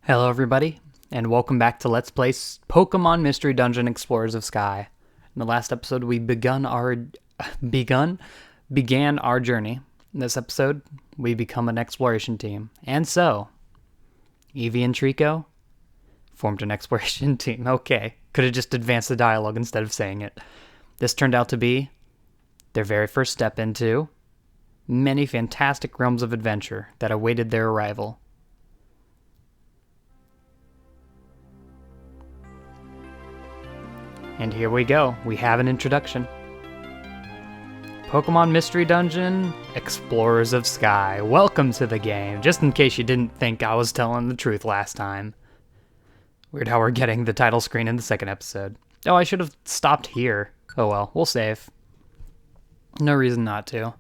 Hello everybody, and welcome back to Let's Play Pokemon Mystery Dungeon Explorers of Sky. In the last episode, we began our journey. In this episode, we become an exploration team. And so, Eevee and Trico formed an exploration team. Okay, could have just advanced the dialogue instead of saying it. This turned out to be their very first step into many fantastic realms of adventure that awaited their arrival. And here we go. We have an introduction. Pokemon Mystery Dungeon, Explorers of Sky. Welcome to the game, just in case you didn't think I was telling the truth last time. Weird how we're getting the title screen in the second episode. Oh, I should have stopped here. Oh well, we'll save. No reason not to.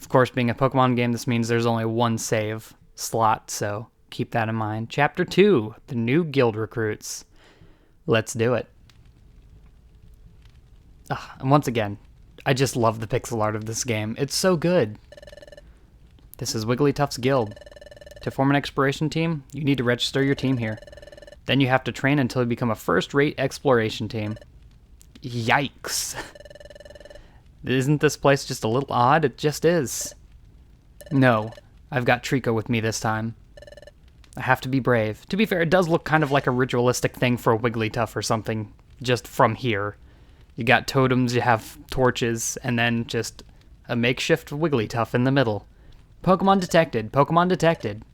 Of course, being a Pokemon game, this means there's only one save slot, so keep that in mind. Chapter 2, the new guild recruits. Let's do it. And once again, I just love the pixel art of this game. It's so good. This is Wigglytuff's Guild. To form an exploration team, you need to register your team here. Then you have to train until you become a first-rate exploration team. Yikes. Isn't this place just a little odd? It just is. No, I've got Trico with me this time. I have to be brave. To be fair, it does look kind of like a ritualistic thing for a Wigglytuff or something, just from here. You got totems, you have torches, and then just a makeshift Wigglytuff in the middle. Pokemon detected. Pokemon detected.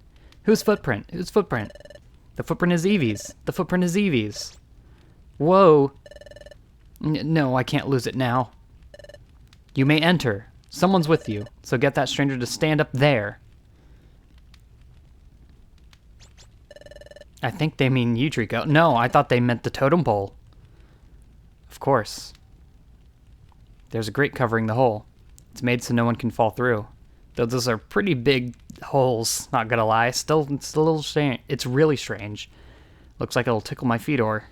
Whose footprint? Whose footprint? The footprint is Eevee's. The footprint is Eevee's. Whoa. No, I can't lose it now. You may enter. Someone's with you, so get that stranger to stand up there. I think they mean you, Trico. No, I thought they meant the totem pole. Of course. There's a grate covering the hole. It's made so no one can fall through. Though those are pretty big holes, not gonna lie. Still, it's a little strange. It's really strange. Looks like it'll tickle my feet or...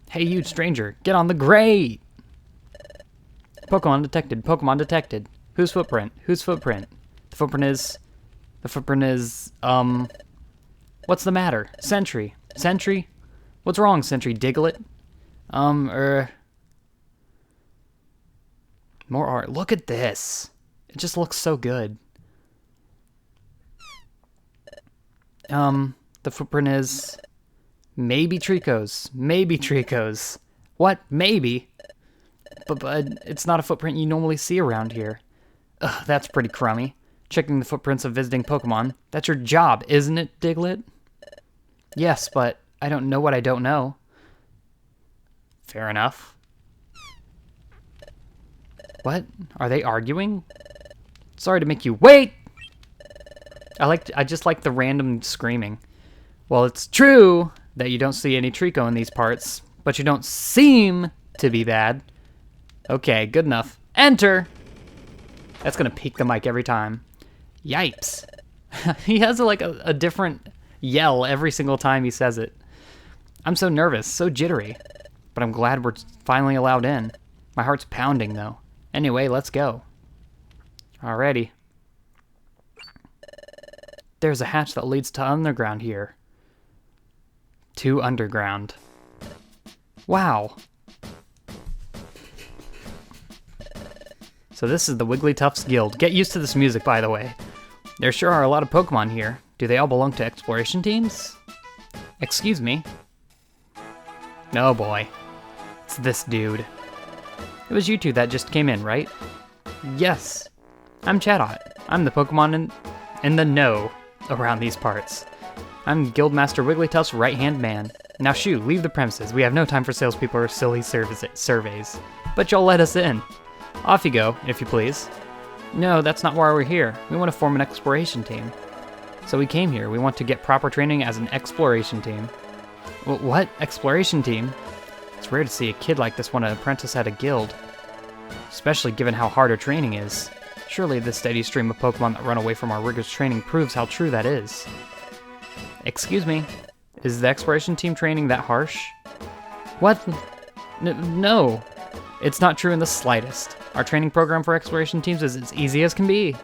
Hey, you stranger, get on the grate! Pokemon detected. Pokemon detected. Whose footprint? Whose footprint? The footprint is... What's the matter? Sentry. Sentry? What's wrong, Sentry Diglett? More art. Look at this. It just looks so good. The footprint is... Maybe Trico's. Maybe Trico's. What? Maybe? But it's not a footprint you normally see around here. Ugh, that's pretty crummy. Checking the footprints of visiting Pokemon. That's your job, isn't it, Diglett? Yes, but I don't know what I don't know. Fair enough. What? Are they arguing? Sorry to make you wait! I just like the random screaming. Well, it's true that you don't see any Trico in these parts, but you don't seem to be bad. Okay, good enough. Enter! That's gonna peak the mic every time. Yipes. He has a different yell every single time he says it. I'm so nervous, so jittery. But I'm glad we're finally allowed in. My heart's pounding, though. Anyway, let's go. Alrighty. There's a hatch that leads to underground here. To underground. Wow. So this is the Wigglytuff's Guild. Get used to this music, by the way. There sure are a lot of Pokemon here. Do they all belong to exploration teams? Excuse me. Oh boy. It's this dude. It was you two that just came in, right? Yes. I'm Chatot. I'm the Pokemon in the know around these parts. I'm Guildmaster Wigglytuff's right-hand man. Now shoo, leave the premises. We have no time for salespeople or silly surveys. But you'll let us in. Off you go, if you please. No, that's not why we're here. We want to form an exploration team. So we came here. We want to get proper training as an exploration team. What? Exploration team? It's rare to see a kid like this want to apprentice at a guild. Especially given how hard our training is. Surely the steady stream of Pokemon that run away from our rigorous training proves how true that is. Excuse me. Is the exploration team training that harsh? What? No. It's not true in the slightest. Our training program for exploration teams is as easy as can be.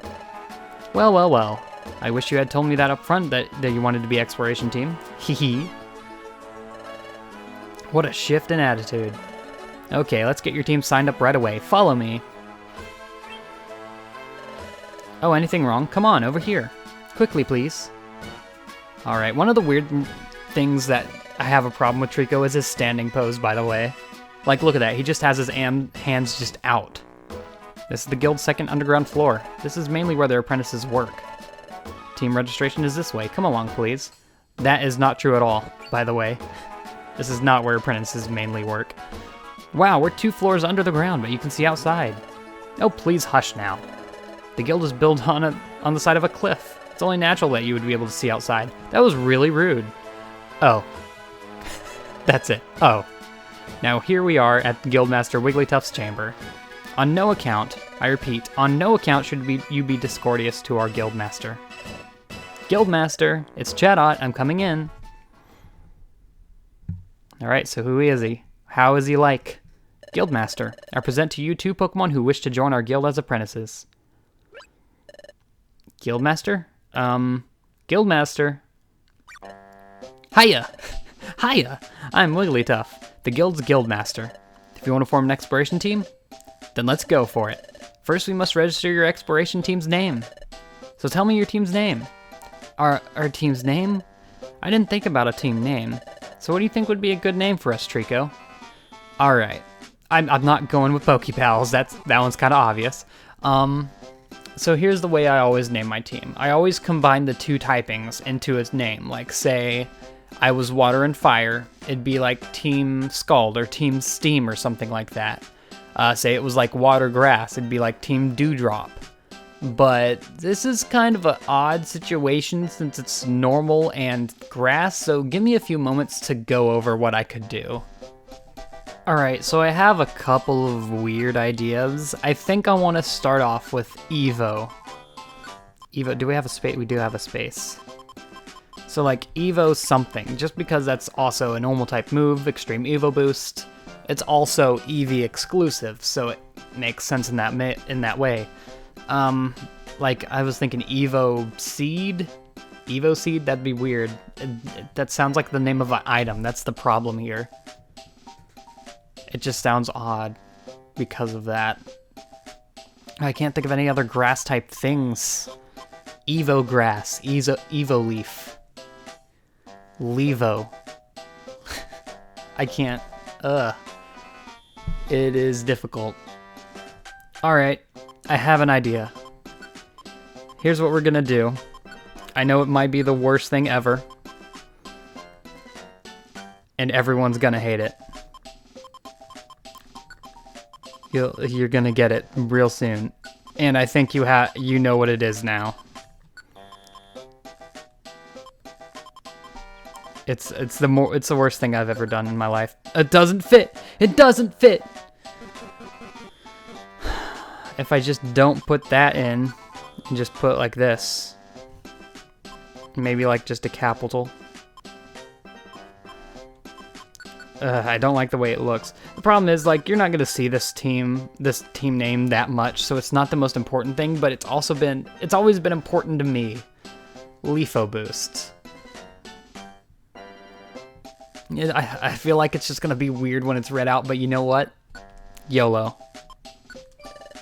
Well, well, well. I wish you had told me that up front, that you wanted to be exploration team. Hee. What a shift in attitude. Okay, let's get your team signed up right away. Follow me. Oh, anything wrong? Come on, over here. Quickly, please. Alright, one of the weird things that I have a problem with Trico is his standing pose, by the way. Like, look at that. He just has his hands just out. This is the guild's second underground floor. This is mainly where their apprentices work. Team registration is this way. Come along, please. That is not true at all, by the way. This is not where apprentices mainly work. Wow, we're 2 floors under the ground, but you can see outside. Oh, please hush now. The guild is built on the side of a cliff. It's only natural that you would be able to see outside. That was really rude. Oh. That's it. Oh. Now here we are at Guildmaster Wigglytuff's chamber. On no account, I repeat, on no account should you be discourteous to our Guildmaster. Guildmaster, it's Chatot, I'm coming in. Alright, so who is he? How is he like? Guildmaster, I present to you 2 Pokemon who wish to join our guild as apprentices. Guildmaster? Guildmaster. Hiya! Hiya! I'm Wigglytuff, the guild's Guildmaster. If you want to form an exploration team, then let's go for it. First, we must register your exploration team's name. So tell me your team's name. Our team's name? I didn't think about a team name. So what do you think would be a good name for us, Trico? Alright. I'm not going with Pokepals. That one's kind of obvious. So here's the way I always name my team. I always combine the 2 typings into its name. Like, say, I was Water and Fire. It'd be like Team Scald or Team Steam or something like that. Say it was like Water Grass. It'd be like Team Dewdrop. But this is kind of an odd situation since it's normal and grass, so give me a few moments to go over what I could do. Alright, so I have a couple of weird ideas. I think I want to start off with Evo. Evo, do we have a space? We do have a space. So like Evo something, just because that's also a normal type move, Extreme Evo Boost. It's also EV exclusive, so it makes sense in that way. Like I was thinking Evo Seed? Evo Seed? That'd be weird. That sounds like the name of an item. That's the problem here. It just sounds odd because of that. I can't think of any other grass type things. Evo Grass, Evo Leaf, Levo. I can't, It is difficult. Alright, I have an idea. Here's what we're gonna do. I know it might be the worst thing ever. And everyone's gonna hate it. You're gonna get it real soon. And I think you know what it is now. It's the worst thing I've ever done in my life. It doesn't fit. It doesn't fit. If I just don't put that in and just put like this, maybe like just a capital. I don't like the way it looks. The problem is, like, you're not gonna see this team name that much, so it's not the most important thing, but it's always been important to me. Leafo Boost. I feel like it's just gonna be weird when it's read out, but you know what? YOLO.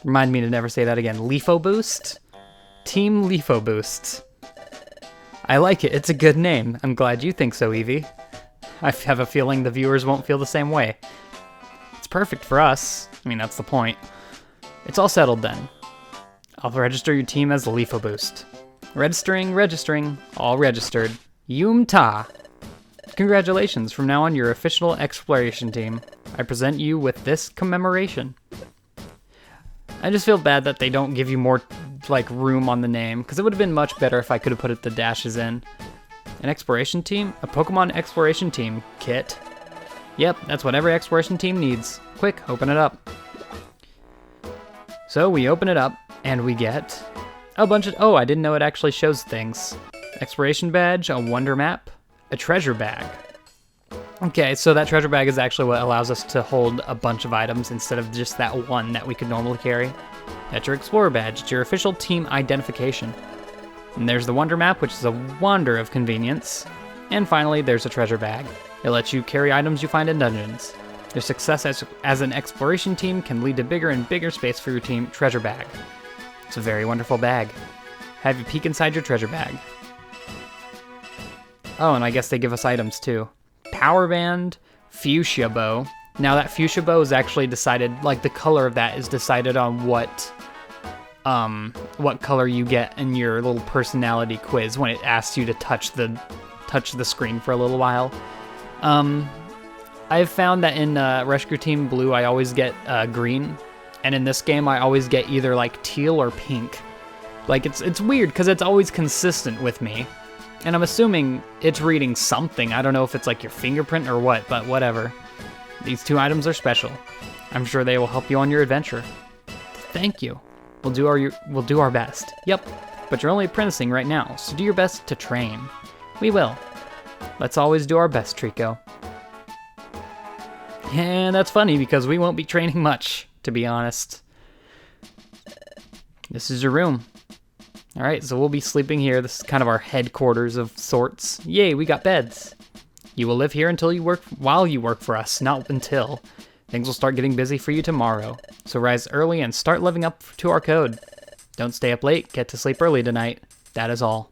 Remind me to never say that again. Leafo Boost? Team Leafo Boost. I like it. It's a good name. I'm glad you think so, Evie. I have a feeling the viewers won't feel the same way. It's perfect for us. I mean, that's the point. It's all settled then. I'll register your team as the Leafo Boost. Registering. All registered. Yum-ta. Congratulations, from now on your official exploration team. I present you with this commemoration. I just feel bad that they don't give you more, like, room on the name, because it would have been much better if I could have put the dashes in. An exploration team? A Pokemon exploration team kit. Yep, that's what every exploration team needs. Quick, open it up. So we open it up, and we get a bunch of... Oh, I didn't know it actually shows things. Exploration badge, a wonder map, a treasure bag. Okay, so that treasure bag is actually what allows us to hold a bunch of items instead of just that one that we could normally carry. That's your Explorer badge. It's your official team identification. And there's the Wonder Map, which is a wonder of convenience. And finally, there's a treasure bag. It lets you carry items you find in dungeons. Your success as an exploration team can lead to bigger and bigger space for your team treasure bag. It's a very wonderful bag. Have you peek inside your treasure bag. Oh, and I guess they give us items too. Power band, fuchsia bow. Now that fuchsia bow is actually decided, like the color of that is decided on what color you get in your little personality quiz when it asks you to touch the screen for a little while. I've found that in Rescue Team Blue I always get green, and in this game I always get either like teal or pink. Like it's weird because it's always consistent with me, and I'm assuming it's reading something. I don't know if it's like your fingerprint or what, but whatever. These 2 items are special. I'm sure they will help you on your adventure. Thank you. We'll do our best. Yep, but you're only apprenticing right now, so do your best to train. We will. Let's always do our best, Trico. And that's funny because we won't be training much, to be honest. This is your room. All right, so we'll be sleeping here. This is kind of our headquarters of sorts. Yay, we got beds. You will live here while you work for us, not until. Things will start getting busy for you tomorrow. So rise early and start living up to our code. Don't stay up late, get to sleep early tonight. That is all.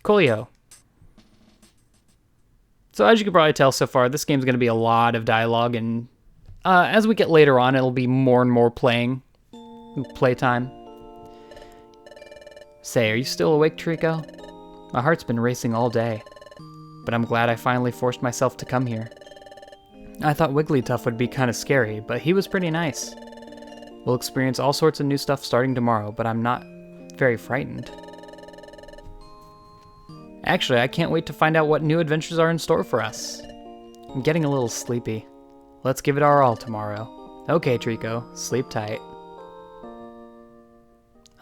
Coolio. So as you can probably tell so far, this game's going to be a lot of dialogue, and as we get later on, it'll be more and more playtime. Say, are you still awake, Trico? My heart's been racing all day, but I'm glad I finally forced myself to come here. I thought Wigglytuff would be kind of scary, but he was pretty nice. We'll experience all sorts of new stuff starting tomorrow, but I'm not very frightened. Actually, I can't wait to find out what new adventures are in store for us. I'm getting a little sleepy. Let's give it our all tomorrow. Okay, Trico, sleep tight.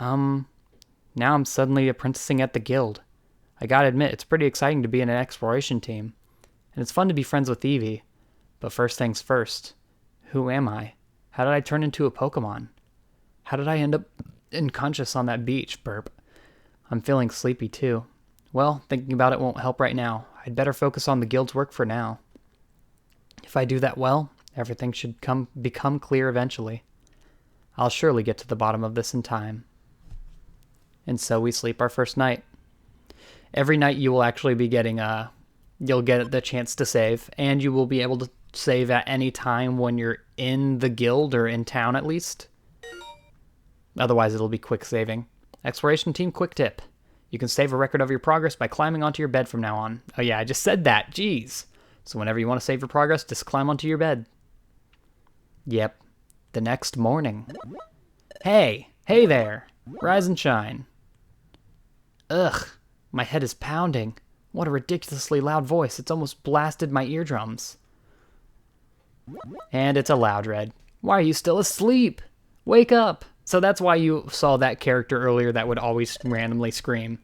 Now I'm suddenly apprenticing at the guild. I gotta admit, it's pretty exciting to be in an exploration team. And it's fun to be friends with Eevee. But first things first, who am I? How did I turn into a Pokemon? How did I end up unconscious on that beach, burp? I'm feeling sleepy too. Well, thinking about it won't help right now. I'd better focus on the guild's work for now. If I do that well, everything should become clear eventually. I'll surely get to the bottom of this in time. And so we sleep our first night. Every night you will actually be getting you'll get the chance to save, and you will be able to save at any time when you're in the guild, or in town at least. Otherwise it'll be quick saving. Exploration team quick tip. You can save a record of your progress by climbing onto your bed from now on. Oh yeah, I just said that, jeez. So whenever you want to save your progress, just climb onto your bed. Yep, the next morning. Hey there, rise and shine. Ugh, my head is pounding. What a ridiculously loud voice, it's almost blasted my eardrums. And it's a Loudred. Why are you still asleep? Wake up! So that's why you saw that character earlier that would always randomly scream.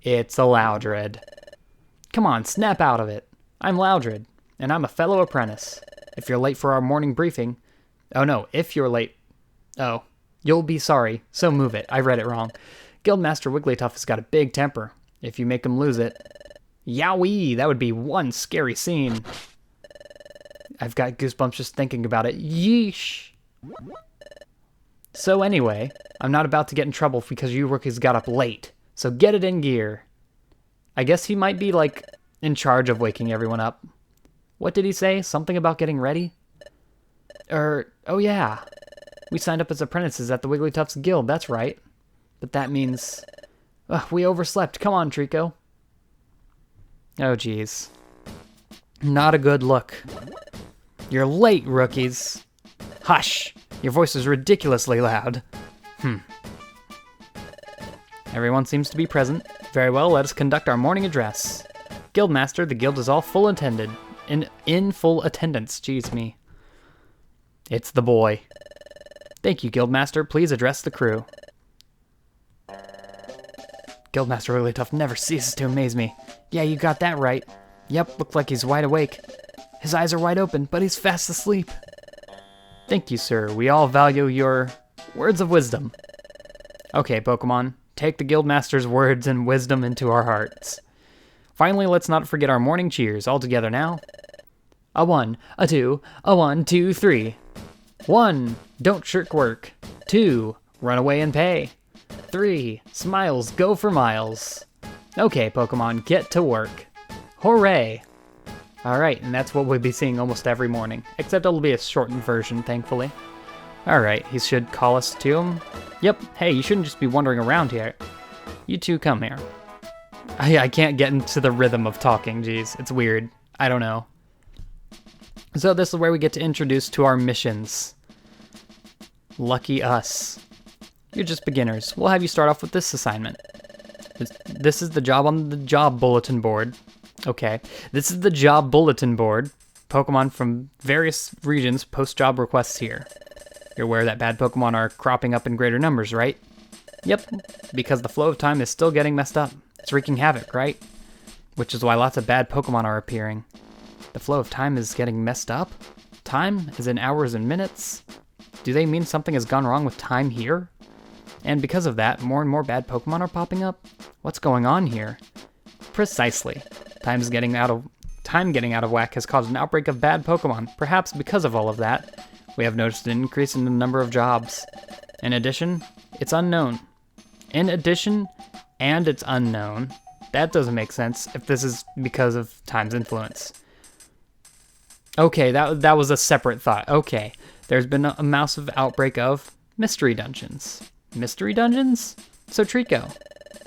It's a Loudred. Come on, snap out of it. I'm Loudred, and I'm a fellow apprentice. If you're late for our morning briefing... Oh no, if you're late... Oh, you'll be sorry, so move it. I read it wrong. Guildmaster Wigglytuff has got a big temper. If you make him lose it... Yowee, that would be one scary scene. I've got goosebumps just thinking about it. Yeesh. So anyway, I'm not about to get in trouble because you rookies got up late. So get it in gear. I guess he might be, like, in charge of waking everyone up. What did he say? Something about getting ready? Oh yeah. We signed up as apprentices at the Wigglytts Guild, that's right. But that means... we overslept. Come on, Trico. Oh, geez. Not a good look. You're late, rookies. Hush! Your voice is ridiculously loud. Everyone seems to be present. Very well, let us conduct our morning address. Guildmaster, the guild is all full attended. In full attendance, jeez me. It's the boy. Thank you, Guildmaster. Please address the crew. Guildmaster Wigglytuff never ceases to amaze me. Yeah, you got that right. Yep, looks like he's wide awake. His eyes are wide open, but he's fast asleep. Thank you, sir. We all value your words of wisdom. Okay, Pokemon. take the Guildmaster's words and wisdom into our hearts. Finally, let's not forget our morning cheers. All together now. A 1, a 2, a 1, 2, 3. 1, don't shirk work. 2, run away and pay. 3, smiles go for miles. Okay, Pokemon, get to work. Hooray! Alright, and that's what we'll be seeing almost every morning, except it'll be a shortened version, thankfully. Alright, he should call us to him. Yep, hey, you shouldn't just be wandering around here. You two come here. I can't get into the rhythm of talking, geez, it's weird. I don't know. So this is where we get to introduce to our missions. Lucky us. You're just beginners. We'll have you start off with this assignment. This is the job on the job bulletin board. Okay. This is the job bulletin board. Pokemon from various regions post job requests here. You're aware that bad Pokemon are cropping up in greater numbers, right? Yep, because the flow of time is still getting messed up. It's wreaking havoc, right? Which is why lots of bad Pokemon are appearing. The flow of time is getting messed up? Time is in hours and minutes? Do they mean something has gone wrong with time here? And because of that, more and more bad Pokemon are popping up? What's going on here? Precisely. Time getting out of whack has caused an outbreak of bad Pokemon. Perhaps because of all of that, we have noticed an increase in the number of jobs. In addition, it's unknown. And it's unknown. That doesn't make sense if this is because of time's influence. Okay, that was a separate thought. Okay, there's been a massive outbreak of mystery dungeons. Mystery dungeons? So Trico,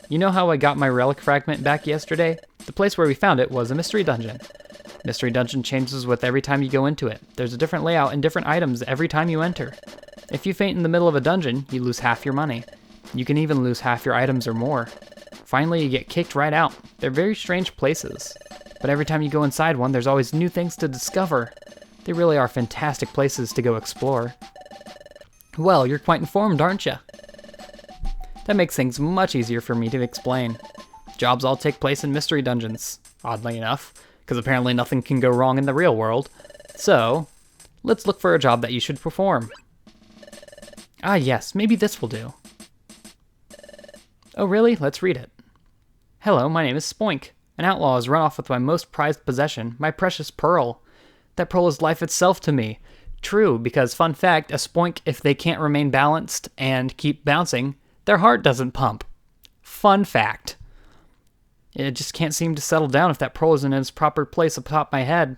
you know how I got my relic fragment back yesterday? The place where we found it was a mystery dungeon. Mystery dungeon changes with every time you go into it. There's a different layout and different items every time you enter. If you faint in the middle of a dungeon, you lose half your money. You can even lose half your items or more. Finally, you get kicked right out. They're very strange places. But every time you go inside one, there's always new things to discover. They really are fantastic places to go explore. Well, you're quite informed, aren't you? That makes things much easier for me to explain. Jobs all take place in mystery dungeons, oddly enough, because apparently nothing can go wrong in the real world. So, let's look for a job that you should perform. Ah yes, maybe this will do. Oh really? Let's read it. Hello, my name is Spoink. An outlaw has run off with my most prized possession, my precious pearl. That pearl is life itself to me. True, because fun fact, a Spoink, if they can't remain balanced and keep bouncing, their heart doesn't pump. Fun fact. It just can't seem to settle down if that pearl isn't in its proper place atop my head.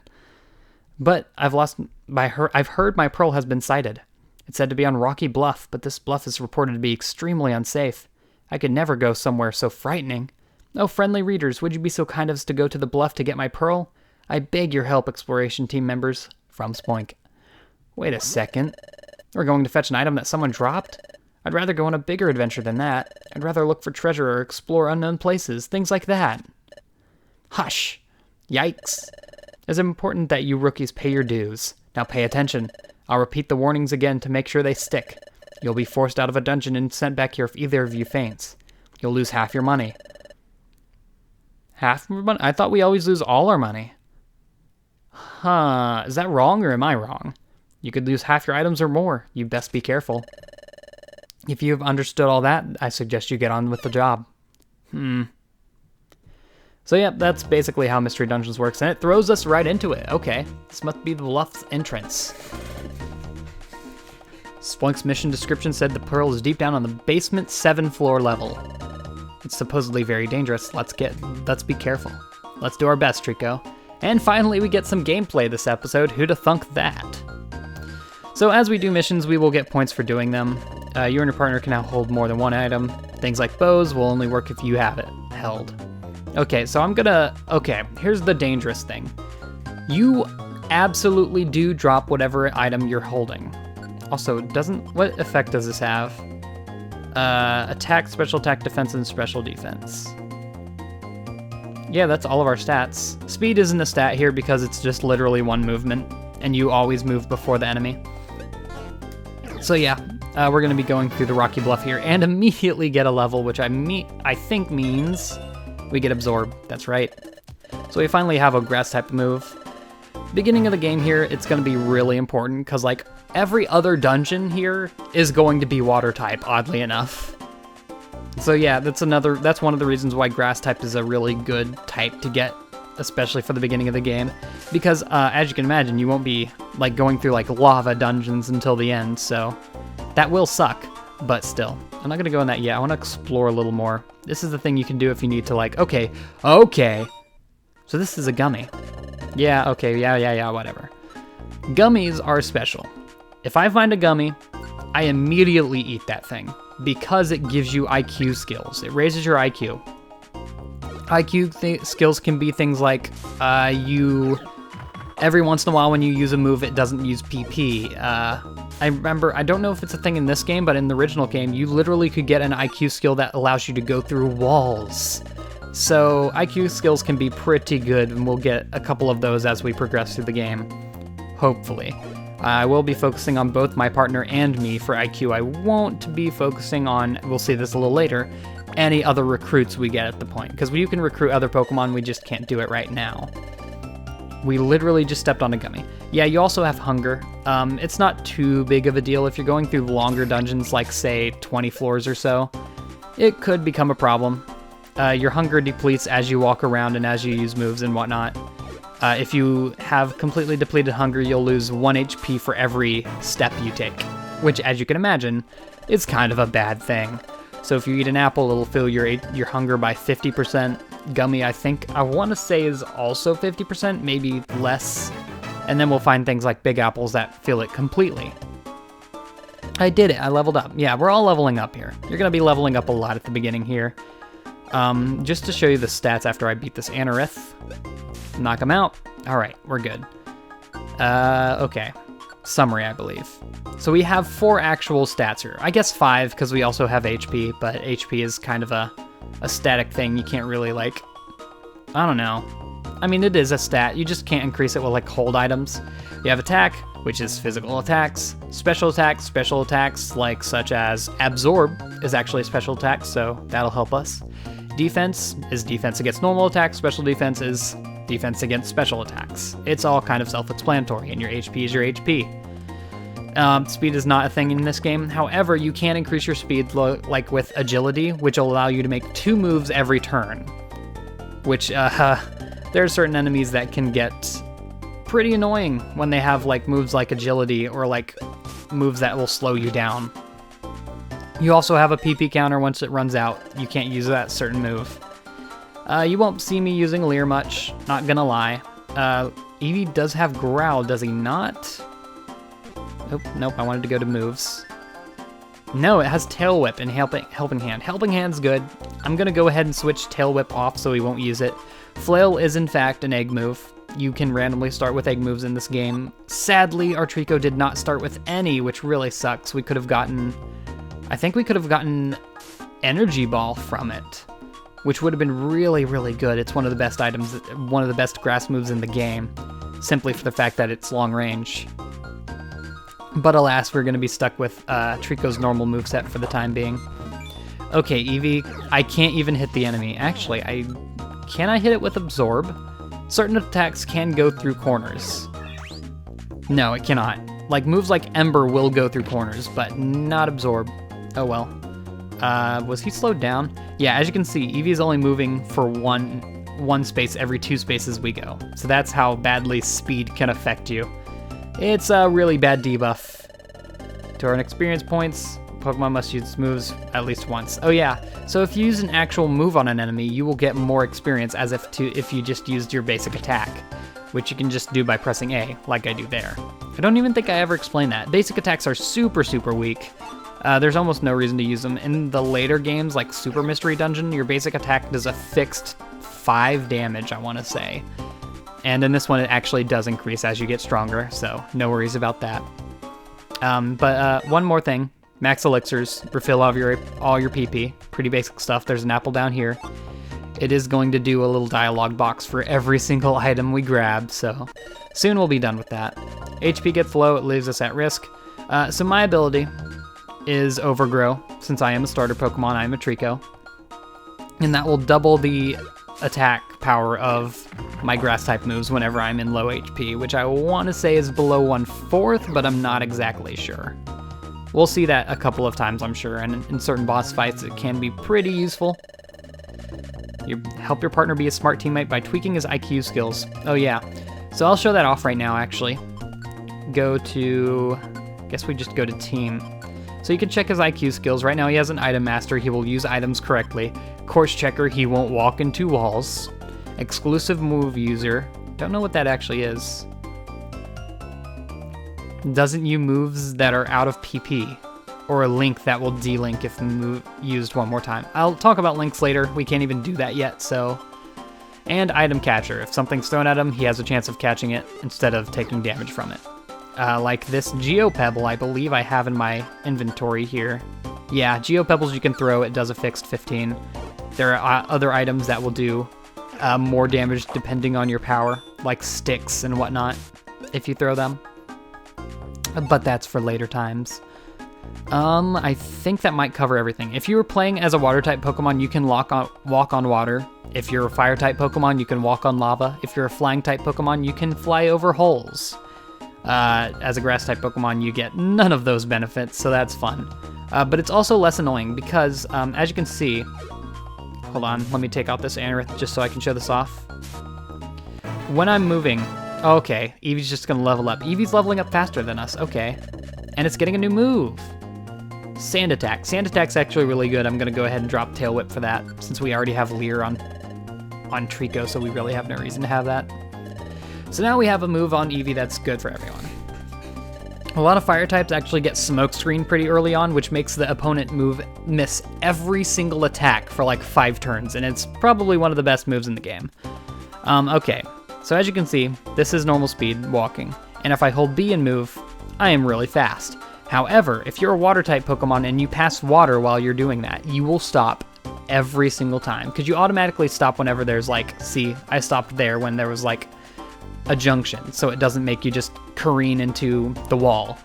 But I've heard my pearl has been sighted. It's said to be on Rocky Bluff, but this bluff is reported to be extremely unsafe. I could never go somewhere so frightening. Oh, friendly readers, would you be so kind as to go to the bluff to get my pearl? I beg your help, exploration team members. From Spoink. Wait a second. We're going to fetch an item that someone dropped? I'd rather go on a bigger adventure than that. I'd rather look for treasure or explore unknown places, things like that. Hush! Yikes! It's important that you rookies pay your dues. Now pay attention. I'll repeat the warnings again to make sure they stick. You'll be forced out of a dungeon and sent back here if either of you faints. You'll lose half your money. Half your money? I thought we always lose all our money. Huh, is that wrong or am I wrong? You could lose half your items or more. You best be careful. If you've understood all that, I suggest you get on with the job. So yeah, that's basically how Mystery Dungeons works, and it throws us right into it. Okay, this must be the bluff's entrance. Spoink's mission description said the pearl is deep down on the basement 7th floor level. It's supposedly very dangerous. Let's be careful. Let's do our best, Trico. And finally, we get some gameplay this episode. Who'da thunk that? So as we do missions, we will get points for doing them. You and your partner can now hold more than one item. Things like bows will only work if you have it held. Okay, so okay, here's the dangerous thing. You absolutely do drop whatever item you're holding. Also, what effect does this have? Attack, special attack, defense, and special defense. Yeah, that's all of our stats. Speed isn't a stat here because it's just literally one movement, and you always move before the enemy. So yeah, we're going to be going through the Rocky Bluff here and immediately get a level, which I think means we get Absorb. That's right. So we finally have a grass type move. Beginning of the game here, it's going to be really important because like every other dungeon here is going to be water type, oddly enough. So yeah, that's one of the reasons why grass type is a really good type to get, especially for the beginning of the game, because as you can imagine, you won't be like going through like lava dungeons until the end, so that will suck, but still. I'm not gonna go in that yet. I want to explore a little more. This is the thing you can do if you need to, like, okay. So this is a gummy. Yeah, okay, yeah, whatever. Gummies are special. If I find a gummy, I immediately eat that thing because it gives you IQ skills. It raises your IQ. Skills can be things like every once in a while when you use a move, it doesn't use PP. I remember, I don't know if it's a thing in this game, but in the original game, you literally could get an IQ skill that allows you to go through walls. So IQ skills can be pretty good, and we'll get a couple of those as we progress through the game, hopefully. I will be focusing on both my partner and me for IQ. I won't be focusing on, we'll see this a little later, any other recruits we get at the point, because you can recruit other Pokemon, we just can't do it right now. We literally just stepped on a gummy. Yeah, you also have hunger. It's not too big of a deal if you're going through longer dungeons, like say 20 floors or so. It could become a problem. Your hunger depletes as you walk around and as you use moves and whatnot. If you have completely depleted hunger, you'll lose 1 HP for every step you take, which, as you can imagine, is kind of a bad thing. So if you eat an apple, it'll fill your hunger by 50%. Gummy, I want to say, is also 50%, maybe less. And then we'll find things like big apples that fill it completely. I did it. I leveled up. Yeah, we're all leveling up here. You're going to be leveling up a lot at the beginning here. Just to show you the stats after I beat this Anorith. Knock him out. All right, we're good. Okay. Summary, I believe. So we have 4 actual stats here. I guess 5 because we also have HP, but HP is kind of a static thing. You can't really, like, I don't know. I mean, it is a stat. You just can't increase it with, like, hold items. You have attack, which is physical attacks. Special attacks, like such as Absorb is actually a special attack, so that'll help us. Defense is defense against normal attacks. Special defense is defense against special attacks. It's all kind of self-explanatory, and your HP is your HP. Speed is not a thing in this game. However, you can increase your speed like with agility, which will allow you to make 2 moves every turn. Which, there are certain enemies that can get pretty annoying when they have like moves like agility or like moves that will slow you down. You also have a PP counter. Once it runs out, you can't use that certain move. You won't see me using Leer much, not gonna lie. Eevee does have Growl, does he not? Nope, I wanted to go to moves. No, it has Tail Whip and Helping Hand. Helping Hand's good. I'm gonna go ahead and switch Tail Whip off so he won't use it. Flail is in fact an egg move. You can randomly start with egg moves in this game. Sadly, our Trico did not start with any, which really sucks. We could have gotten, I think we could have gotten Energy Ball from it, which would have been really, really good. It's one of the best items, one of the best grass moves in the game, simply for the fact that it's long range. But alas, we're going to be stuck with Trico's normal moveset for the time being. Okay, Eevee, I can't even hit the enemy. Actually, can I hit it with Absorb? Certain attacks can go through corners. No, it cannot. Like, moves like Ember will go through corners, but not Absorb. Oh well. Was he slowed down? Yeah, as you can see, Eevee is only moving for one space every 2 spaces we go. So that's how badly speed can affect you. It's a really bad debuff. To earn experience points, Pokemon must use moves at least once. Oh yeah, so if you use an actual move on an enemy, you will get more experience as if you just used your basic attack, which you can just do by pressing A, like I do there. I don't even think I ever explained that. Basic attacks are super, super weak. There's almost no reason to use them. In the later games, like Super Mystery Dungeon, your basic attack does a fixed 5 damage, I want to say. And in this one, it actually does increase as you get stronger, so no worries about that. But one more thing. Max Elixirs, refill all your PP. Pretty basic stuff. There's an apple down here. It is going to do a little dialogue box for every single item we grab, so soon we'll be done with that. HP gets low, it leaves us at risk. So my ability is Overgrow. Since I am a starter Pokemon, I am a Trico. And that will double the attack power of my grass-type moves whenever I'm in low HP, which I want to say is below 1/4, but I'm not exactly sure. We'll see that a couple of times, I'm sure, and in certain boss fights it can be pretty useful. You help your partner be a smart teammate by tweaking his IQ skills. Oh yeah, so I'll show that off right now actually. Go to, I guess we just go to team. So you can check his IQ skills. Right now he has an item master, he will use items correctly. Course checker, he won't walk into walls. Exclusive move user, don't know what that actually is. Doesn't use moves that are out of PP, or a link that will de-link if used one more time. I'll talk about links later, we can't even do that yet, so. And item catcher, if something's thrown at him, he has a chance of catching it instead of taking damage from it. Like this Geopebble, I believe I have in my inventory here. Yeah, Geopebbles you can throw, it does a fixed 15. There are other items that will do more damage depending on your power, like sticks and whatnot, if you throw them. But that's for later times. I think that might cover everything. If you were playing as a water-type Pokemon, you can walk on water. If you're a fire-type Pokemon, you can walk on lava. If you're a flying-type Pokemon, you can fly over holes. As a grass-type Pokemon, you get none of those benefits, so that's fun. But it's also less annoying because, as you can see... Hold on, let me take out this Anorith just so I can show this off. When I'm moving... Okay, Eevee's just gonna level up. Eevee's leveling up faster than us, okay. And it's getting a new move. Sand Attack. Sand Attack's actually really good. I'm gonna go ahead and drop Tail Whip for that, since we already have Leer on Trico, so we really have no reason to have that. So now we have a move on Eevee that's good for everyone. A lot of fire types actually get Smoke Screen pretty early on, which makes the opponent miss every single attack for like 5 turns, and it's probably one of the best moves in the game. Okay. So as you can see, this is normal speed walking, and if I hold B and move, I am really fast. However, if you're a water-type Pokemon and you pass water while you're doing that, you will stop every single time, because you automatically stop whenever there's like, see, I stopped there when there was like a junction, so it doesn't make you just careen into the wall.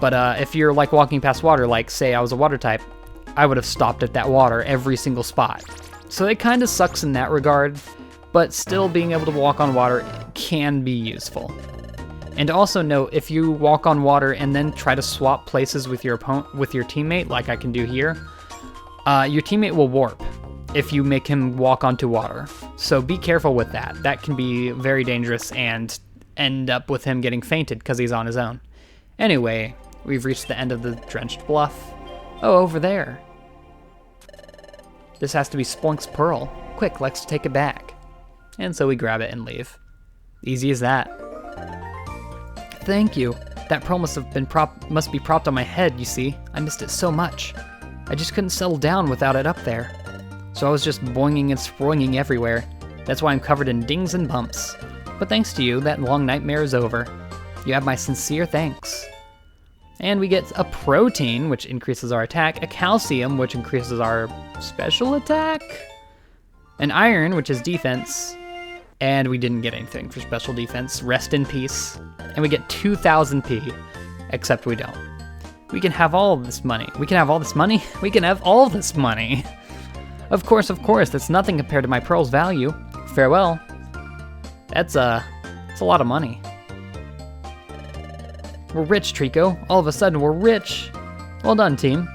But if you're like walking past water, like say I was a water-type, I would have stopped at that water every single spot. So it kind of sucks in that regard, but still being able to walk on water can be useful. And also note, if you walk on water and then try to swap places with your teammate, like I can do here, your teammate will warp if you make him walk onto water. So be careful with that. That can be very dangerous and end up with him getting fainted because he's on his own. Anyway, we've reached the end of the Drenched Bluff. Oh, over there. This has to be Splunk's Pearl. Quick, let's take it back. And so we grab it and leave. Easy as that. Thank you. That pearl must be propped on my head, you see. I missed it so much. I just couldn't settle down without it up there. So I was just boinging and sproinging everywhere. That's why I'm covered in dings and bumps. But thanks to you, that long nightmare is over. You have my sincere thanks. And we get a protein, which increases our attack, a calcium, which increases our special attack, an iron, which is defense, and we didn't get anything for special defense. Rest in peace. And we get 2,000p, except we don't. We can have all of this money. We can have all this money? We can have all this money. Of course, that's nothing compared to my pearl's value. Farewell. That's a lot of money. We're rich, Trico. All of a sudden, we're rich. Well done, team.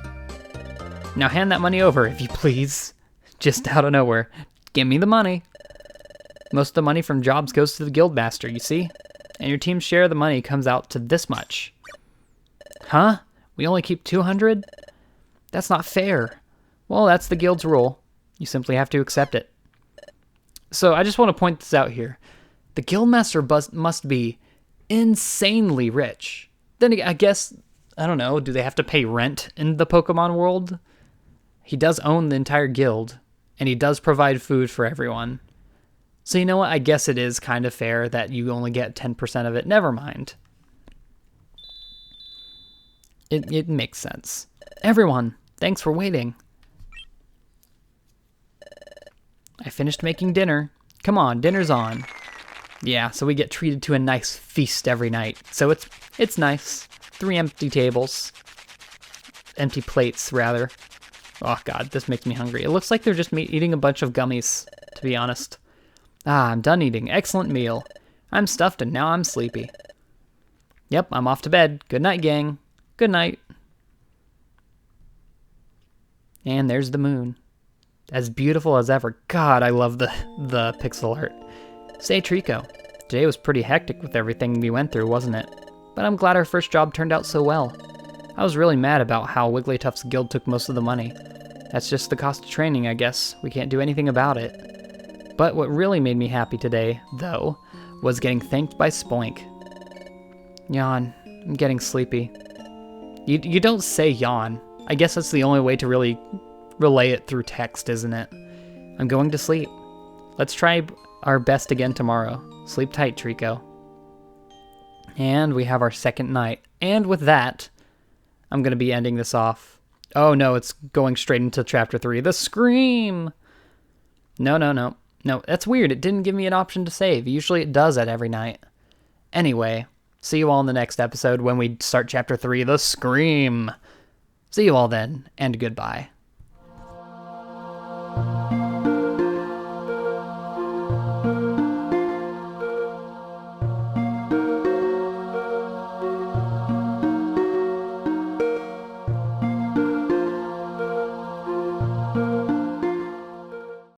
Now hand that money over, if you please. Just out of nowhere. Give me the money. Most of the money from jobs goes to the Guildmaster, you see? And your team's share of the money comes out to this much. Huh? We only keep 200? That's not fair. Well, that's the Guild's rule. You simply have to accept it. So I just want to point this out here. The Guildmaster must be insanely rich. Then I guess, I don't know, do they have to pay rent in the Pokemon world? He does own the entire guild, and he does provide food for everyone. So you know what, I guess it is kind of fair that you only get 10% of it. Never mind. It makes sense. Everyone, thanks for waiting. I finished making dinner. Come on, dinner's on. Yeah, so we get treated to a nice feast every night. So it's nice. 3 empty tables. Empty plates, rather. Oh god, this makes me hungry. It looks like they're just eating a bunch of gummies, to be honest. Ah, I'm done eating. Excellent meal. I'm stuffed and now I'm sleepy. Yep, I'm off to bed. Good night, gang. Good night. And there's the moon. As beautiful as ever. God, I love the pixel art. Say, Trico, today was pretty hectic with everything we went through, wasn't it? But I'm glad our first job turned out so well. I was really mad about how Wigglytuff's guild took most of the money. That's just the cost of training, I guess. We can't do anything about it. But what really made me happy today, though, was getting thanked by Spoink. Yawn. I'm getting sleepy. You don't say yawn. I guess that's the only way to really relay it through text, isn't it? I'm going to sleep. Let's try our best again tomorrow. Sleep tight, Trico. And we have our second night. And with that, I'm going to be ending this off. Oh no, it's going straight into chapter 3. The scream! No, that's weird. It didn't give me an option to save. Usually it does at every night. Anyway, see you all in the next episode when we start chapter 3, The Scream. See you all then, and goodbye.